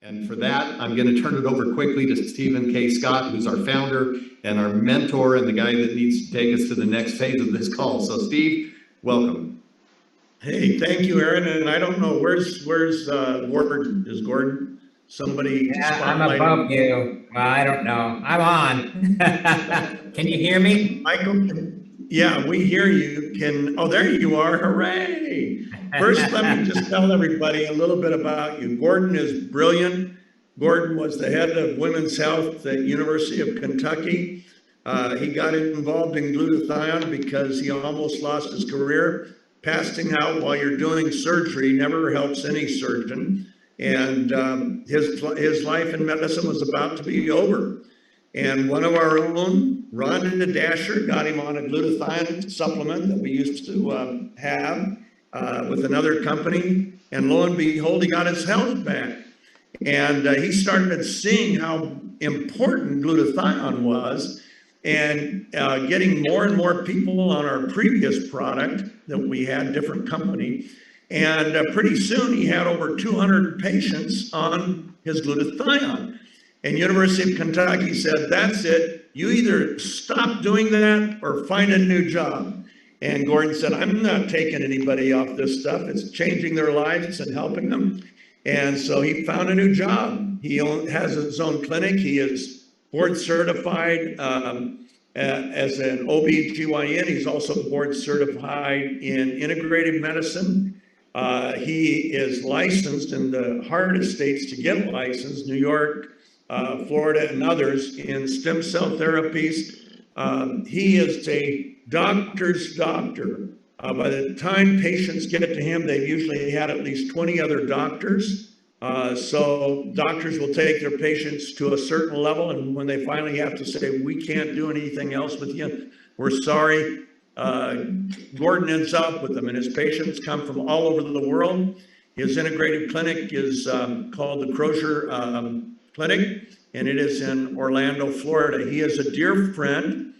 And for that, I'm going to turn it over quickly to Stephen K. Scott, who's our founder and our mentor and the guy that needs to take us to the next phase of this call. So Steve, welcome. Hey, thank you, Aaron. And I don't know, where's Gordon? Is Gordon somebody? Yeah, I'm above you. Well, I don't know. I'm on. Can you hear me? Michael? Yeah, we hear you. Oh, there you are. Hooray. First, let me just tell everybody a little bit about you. Gordon is brilliant. Gordon was the head of women's health at University of Kentucky. He got involved in glutathione because he almost lost his career. Passing out while you're doing surgery never helps any surgeon. And his life in medicine was about to be over. And one of our own, Rhonda Dasher, got him on a glutathione supplement that we used to have with another company. And lo and behold, he got his health back. And he started seeing how important glutathione was, and getting more and more people on our previous product that we had, different company. And pretty soon he had over 200 patients on his glutathione. And University of Kentucky said, that's it. You either stop doing that or find a new job. And Gordon said, I'm not taking anybody off this stuff. It's changing their lives and helping them. And so he found a new job. He has his own clinic. He is board certified as an OB/GYN. He's also board certified in integrative medicine. He is licensed in the hardest states to get licensed, New York, Florida, and others, in stem cell therapies. He is a doctor's doctor. By the time patients get to him, they've usually had at least 20 other doctors. So doctors will take their patients to a certain level, and when they finally have to say, we can't do anything else with you, we're sorry, Gordon ends up with them, and his patients come from all over the world. His integrative clinic is called the Crozier Clinic, and it is in Orlando, Florida. He is a dear friend.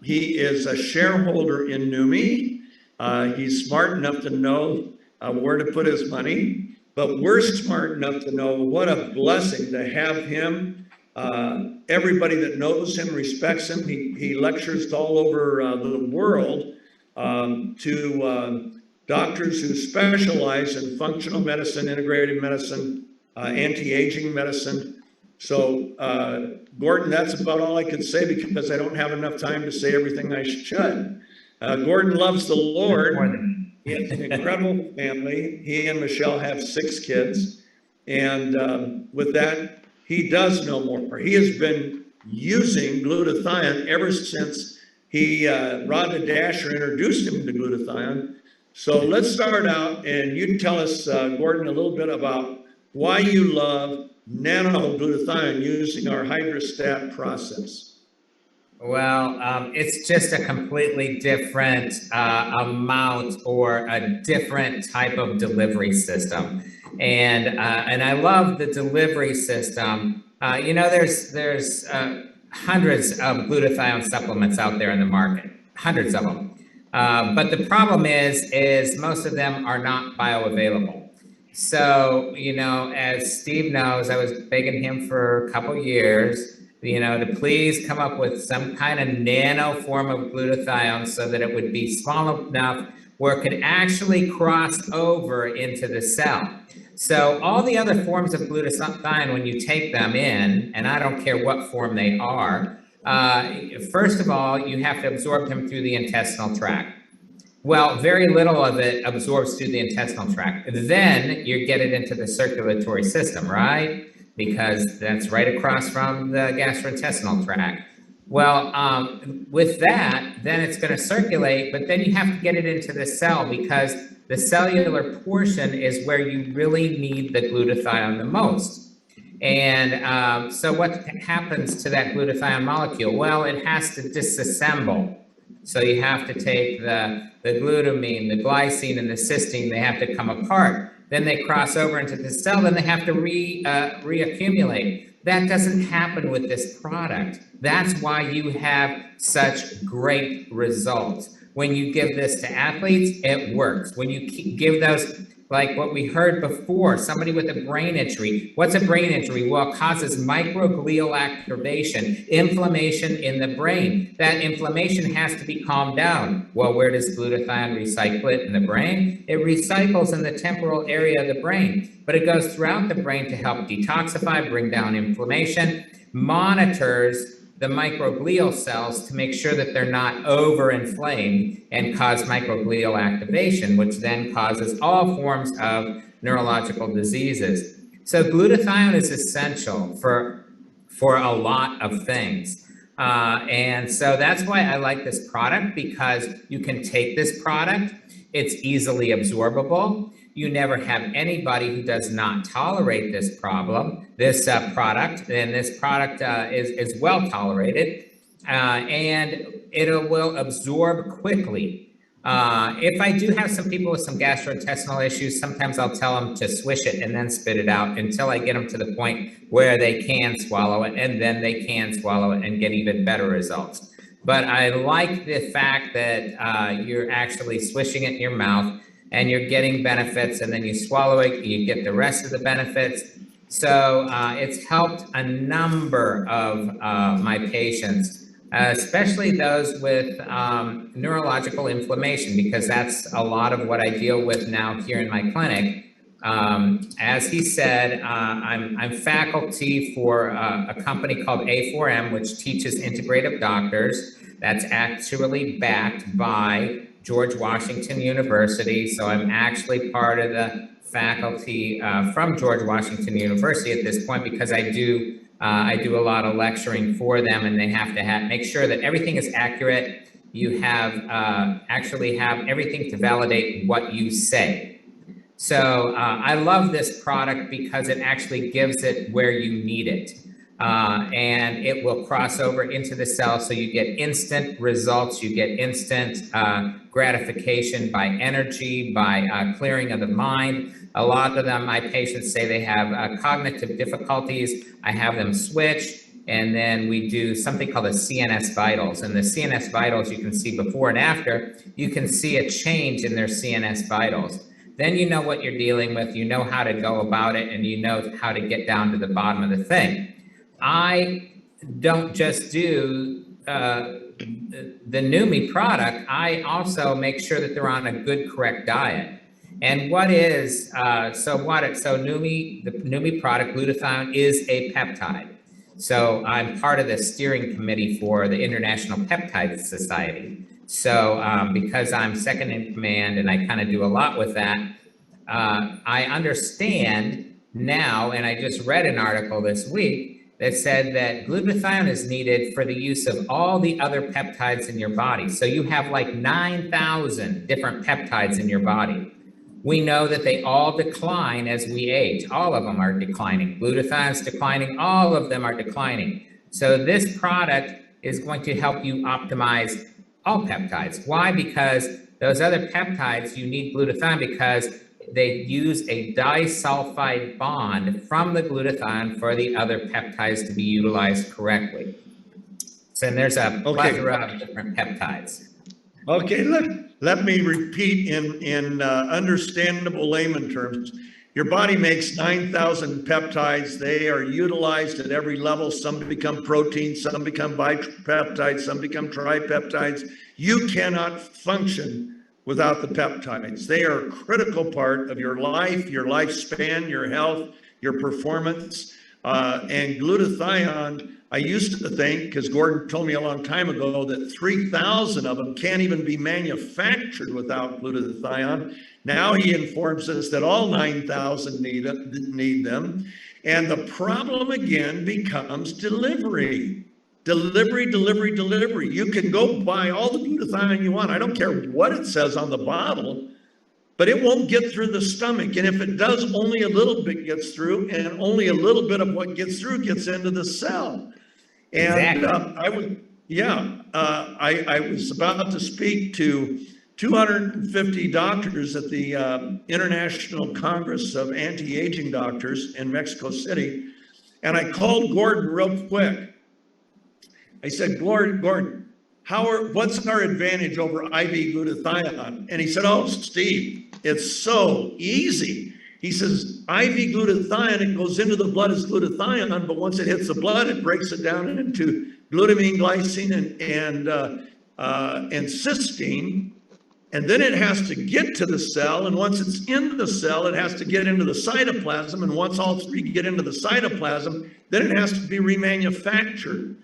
He is a shareholder in NEUMI. He's smart enough to know where to put his money, but we're smart enough to know what a blessing to have him. Everybody that knows him respects him. He lectures all over the world to doctors who specialize in functional medicine, integrative medicine, anti-aging medicine. So, Gordon, that's about all I can say because I don't have enough time to say everything I should. Gordon loves the Lord. He has an incredible family. He and Michelle have 6 kids. And with that, he does know more. He has been using glutathione ever since Rhonda Dasher introduced him to glutathione. So let's start out, and you tell us, Gordon, a little bit about why you love nanoglutathione using our hydrostat process. Well, it's just a completely different amount or a different type of delivery system. And I love the delivery system. You know, there's hundreds of glutathione supplements out there in the market, hundreds of them. But the problem is most of them are not bioavailable. So, you know, as Steve knows, I was begging him for a couple years, you know, to please come up with some kind of nano form of glutathione so that it would be small enough where it could actually cross over into the cell. So all the other forms of glutathione, when you take them in, and I don't care what form they are, first of all, you have to absorb them through the intestinal tract. Well, very little of it absorbs through the intestinal tract. Then you get it into the circulatory system, right? Because that's right across from the gastrointestinal tract. Well, with that, then it's going to circulate, but then you have to get it into the cell because the cellular portion is where you really need the glutathione the most. And so what happens to that glutathione molecule? Well, it has to disassemble. So you have to take the glutamine, the glycine, and the cysteine, they have to come apart. Then they cross over into the cell, then they have to reaccumulate. That doesn't happen with this product. That's why you have such great results. When you give this to athletes, it works. When you give those like what we heard before, somebody with a brain injury. What's a brain injury? Well, it causes microglial activation, inflammation in the brain. That inflammation has to be calmed down. Well, where does glutathione recycle it in the brain? It recycles in the temporal area of the brain, but it goes throughout the brain to help detoxify, bring down inflammation, monitors the microglial cells to make sure that they're not overinflamed and cause microglial activation, which then causes all forms of neurological diseases. So glutathione is essential for a lot of things. And so that's why I like this product, because you can take this product, it's easily absorbable. You never have anybody who does not tolerate this product, and this product is well tolerated, and it will absorb quickly. If I do have some people with some gastrointestinal issues, sometimes I'll tell them to swish it and then spit it out until I get them to the point where they can swallow it, and then they can swallow it and get even better results. But I like the fact that you're actually swishing it in your mouth and you're getting benefits, and then you swallow it, you get the rest of the benefits. So it's helped a number of my patients, especially those with neurological inflammation, because that's a lot of what I deal with now here in my clinic. As he said, I'm faculty for a company called A4M, which teaches integrative doctors. That's actually backed by George Washington University. So I'm actually part of the faculty from George Washington University at this point, because I do a lot of lecturing for them, and they have to make sure that everything is accurate. You actually have everything to validate what you say. So I love this product because it actually gives it where you need it. And it will cross over into the cell, so you get instant results, you get instant gratification by energy, by clearing of the mind. A lot of them, my patients say they have cognitive difficulties. I have them switch, and then we do something called a CNS vitals. And the CNS vitals, you can see before and after, you can see a change in their CNS vitals. Then you know what you're dealing with, you know how to go about it, and you know how to get down to the bottom of the thing. I don't just do the Neumi product. I also make sure that they're on a good, correct diet. And the Neumi product, glutathione, is a peptide. So I'm part of the steering committee for the International Peptide Society. So because I'm second in command and I kind of do a lot with that, I understand now, and I just read an article this week that said that glutathione is needed for the use of all the other peptides in your body. So you have like 9,000 different peptides in your body. We know that they all decline as we age. All of them are declining. Glutathione's declining. All of them are declining. So this product is going to help you optimize all peptides. Why? Because those other peptides, you need glutathione because they use a disulfide bond from the glutathione for the other peptides to be utilized correctly. So there's a plethora of different peptides. Okay, let me repeat in understandable layman terms. Your body makes 9,000 peptides. They are utilized at every level. Some become proteins, some become bipeptides, some become tripeptides. You cannot function without the peptides. They are a critical part of your life, your lifespan, your health, your performance. And glutathione, I used to think, because Gordon told me a long time ago, that 3,000 of them can't even be manufactured without glutathione. Now he informs us that all 9,000 need them. And the problem again becomes delivery. Delivery. You can go buy all the glutathione you want. I don't care what it says on the bottle, but it won't get through the stomach. And if it does, only a little bit gets through, and only a little bit of what gets through gets into the cell. And Exactly. I was about to speak to 250 doctors at the International Congress of Anti-Aging Doctors in Mexico City. And I called Gordon real quick. I said, Gordon, what's our advantage over IV glutathione? And he said, oh, Steve, it's so easy. He says, IV glutathione, it goes into the blood as glutathione, but once it hits the blood, it breaks it down into glutamine, glycine, and cysteine. And then it has to get to the cell. And once it's in the cell, it has to get into the cytoplasm. And once all three get into the cytoplasm, then it has to be remanufactured.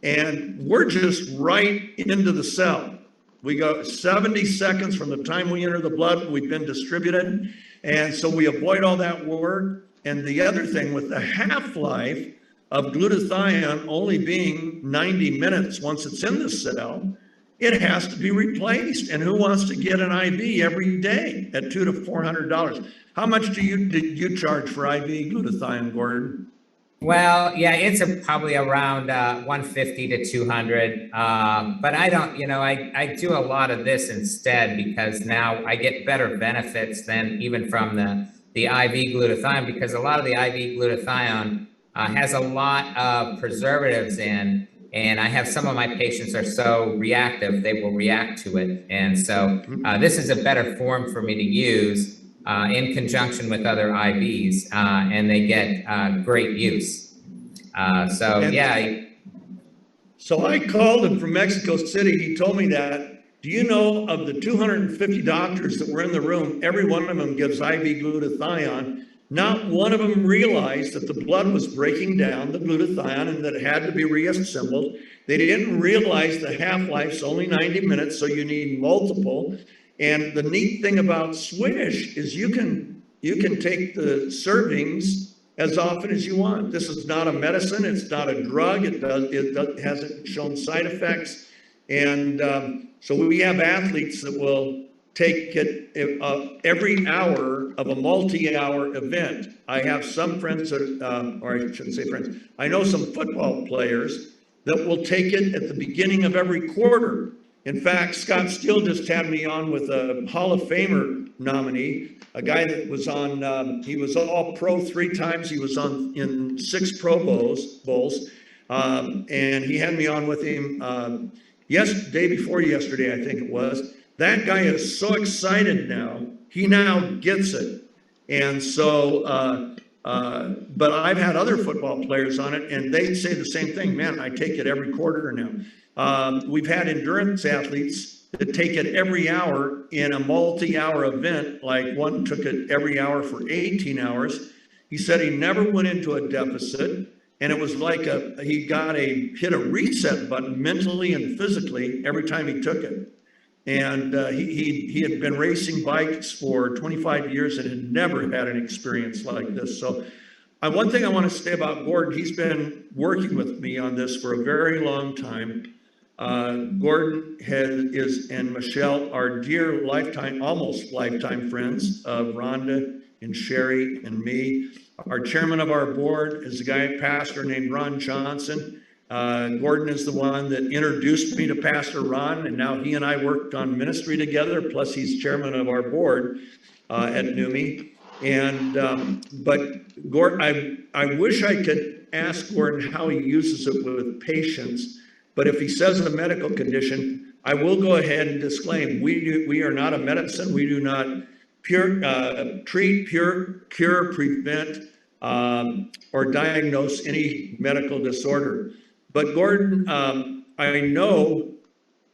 And we're just right into the cell. We go 70 seconds from the time we enter the blood, we've been distributed. And so we avoid all that work. And the other thing with the half-life of glutathione only being 90 minutes once it's in the cell, it has to be replaced. And who wants to get an IV every day at $200 to $400? How much did you charge for IV glutathione, Gordon? Well, yeah, it's probably around 150 to 200. But I don't, I do a lot of this instead because now I get better benefits than even from the IV glutathione, because a lot of the IV glutathione has a lot of preservatives in. And I have some of my patients are so reactive, they will react to it. And so this is a better form for me to use in conjunction with other IVs, and they get great use. So I called him from Mexico City. He told me that, do you know of the 250 doctors that were in the room, every one of them gives IV glutathione. Not one of them realized that the blood was breaking down the glutathione and that it had to be reassembled. They didn't realize the half-life's only 90 minutes, so you need multiple. And the neat thing about Swish is you can take the servings as often as you want. This is not a medicine. It's not a drug. It hasn't shown side effects. And so we have athletes that will take it every hour of a multi-hour event. I have some friends that, or I shouldn't say friends, I know some football players that will take it at the beginning of every quarter. In fact, Scott Steele just had me on with a Hall of Famer nominee, a guy that was on, he was all pro 3 times. He was on in 6 Pro Bowls. And he had me on with him day before yesterday, I think it was. That guy is so excited now. He now gets it. And so, but I've had other football players on it, and they say the same thing. Man, I take it every quarter now. We've had endurance athletes that take it every hour in a multi-hour event, like one took it every hour for 18 hours. He said he never went into a deficit, and it was like he hit a reset button mentally and physically every time he took it. And he had been racing bikes for 25 years and had never had an experience like this. So one thing I want to say about Gordon, he's been working with me on this for a very long time. Gordon and Michelle are dear almost lifetime friends of Rhonda and Sherry and me. Our chairman of our board is a pastor named Ron Johnson. Gordon is the one that introduced me to Pastor Ron, and now he and I worked on ministry together, plus he's chairman of our board at NEUMI. And but Gordon, I wish I could ask Gordon how he uses it with patients, but if he says a medical condition, I will go ahead and disclaim, we are not a medicine. We do not treat, cure, prevent, or diagnose any medical disorder. But Gordon, I know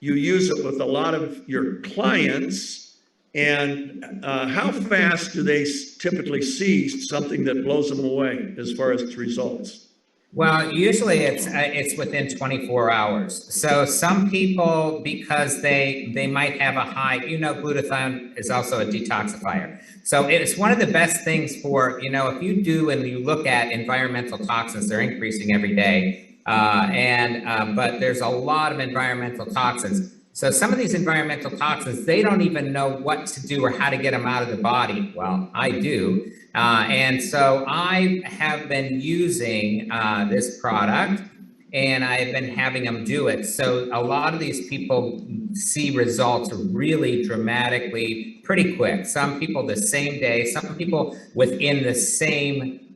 you use it with a lot of your clients, and how fast do they typically see something that blows them away as far as results? Well, usually it's within 24 hours. So some people, because they might have a high, glutathione is also a detoxifier. So it's one of the best things for, if you do and you look at environmental toxins, they're increasing every day. But there's a lot of environmental toxins. So some of these environmental toxins, they don't even know what to do or how to get them out of the body. Well, I do. And so I have been using this product, and I've been having them do it. So a lot of these people see results really dramatically pretty quick. Some people the same day, some people within the same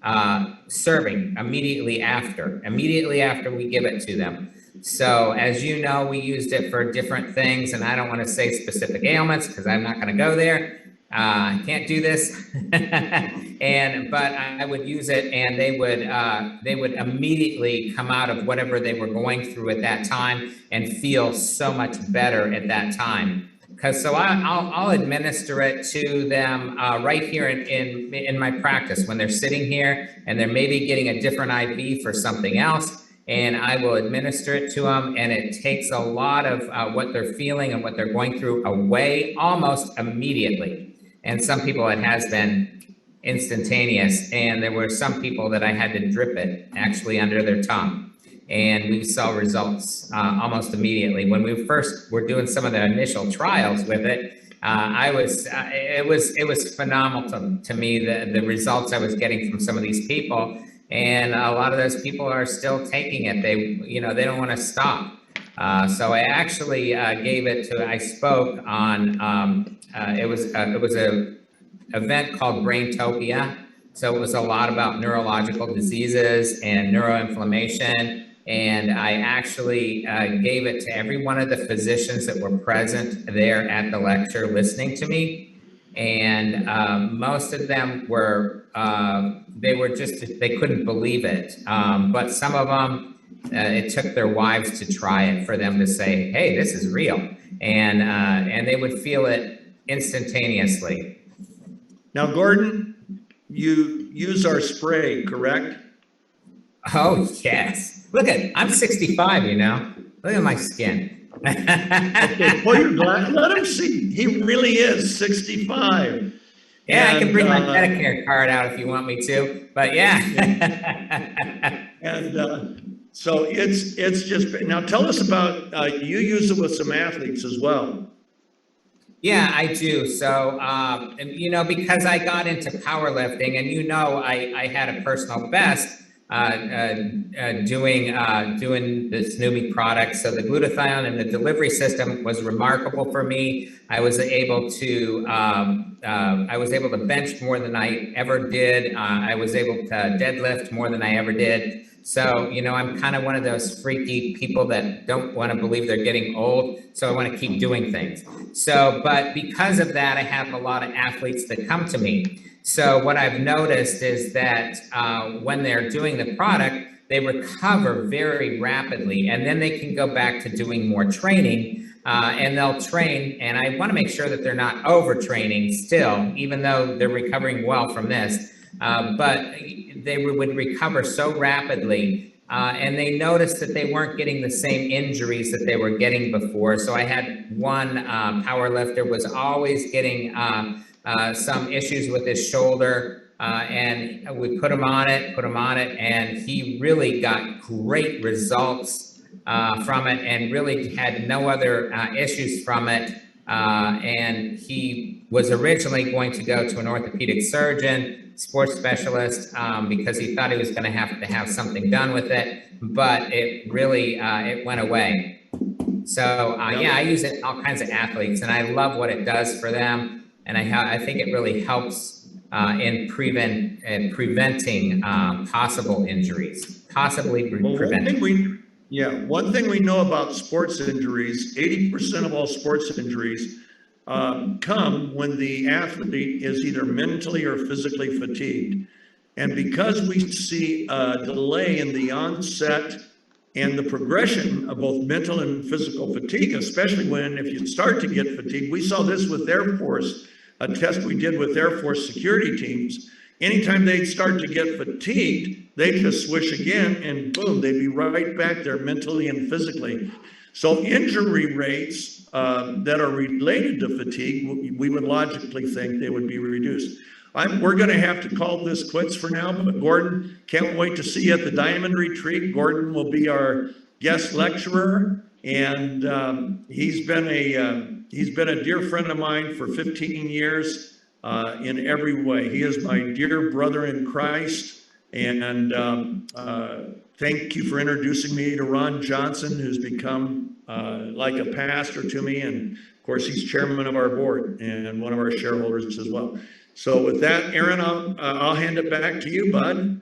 serving immediately after we give it to them. So as you know, we used it for different things, and I don't want to say specific ailments because I'm not going to go there. I can't do this. But I would use it, and they would immediately come out of whatever they were going through at that time and feel so much better at that time. So I'll administer it to them right here in my practice when they're sitting here and they're maybe getting a different IV for something else, and I will administer it to them, and it takes a lot of what they're feeling and what they're going through away almost immediately. And some people it has been instantaneous, and there were some people that I had to drip it actually under their tongue, and we saw results almost immediately. When we first were doing some of the initial trials with it, it was phenomenal to me, the results I was getting from some of these people, and a lot of those people are still taking it. They don't want to stop. So I actually gave it to. I spoke on. It was a event called Braintopia. So it was a lot about neurological diseases and neuroinflammation. And I actually gave it to every one of the physicians that were present there at the lecture listening to me. And most of them were, they couldn't believe it. But some of them, it took their wives to try it for them to say, hey, this is real. And they would feel it instantaneously. Now, Gordon, you use our spray, correct? Oh, yes. I'm 65, Look at my skin. Okay, pull your glass. Let him see. He really is 65. Yeah, I can bring my Medicare card out if you want me to, but yeah. So it's just, now tell us about, you use it with some athletes as well. Yeah, I do. So, because I got into powerlifting, and I had a personal best doing this NEUMI product. So the glutathione and the delivery system was remarkable for me. I was able to bench more than I ever did. I was able to deadlift more than I ever did. So, I'm kind of one of those freaky people that don't want to believe they're getting old. So I want to keep doing things. So, but because of that, I have a lot of athletes that come to me. So what I've noticed is that when they're doing the product, they recover very rapidly, and then they can go back to doing more training, and they'll train. And I want to make sure that they're not overtraining still, even though they're recovering well from this. But they would recover so rapidly, and they noticed that they weren't getting the same injuries that they were getting before. So I had one power lifter was always getting some issues with his shoulder, and we put him on it, and he really got great results from it, and really had no other issues from it. And he was originally going to go to an orthopedic surgeon, sports specialist, because he thought he was going to have something done with it, but it really it went away. So I use it in all kinds of athletes, and I love what it does for them. And I think it really helps in preventing possible injuries, preventing. One thing we know about sports injuries, 80% of all sports injuries come when the athlete is either mentally or physically fatigued. And because we see a delay in the onset and the progression of both mental and physical fatigue, especially if you start to get fatigued, we saw this with Air Force, a test we did with Air Force security teams. Anytime they'd start to get fatigued, they'd just swish again, and boom, they'd be right back there mentally and physically. So injury rates that are related to fatigue, we would logically think they would be reduced. We're going to have to call this quits for now, but Gordon, can't wait to see you at the Diamond Retreat. Gordon will be our guest lecturer, and he's been a dear friend of mine for 15 years in every way. He is my dear brother in Christ, and thank you for introducing me to Ron Johnson, who's become like a pastor to me, and of course he's chairman of our board and one of our shareholders as well. So with that, Aaron, I'll hand it back to you, bud.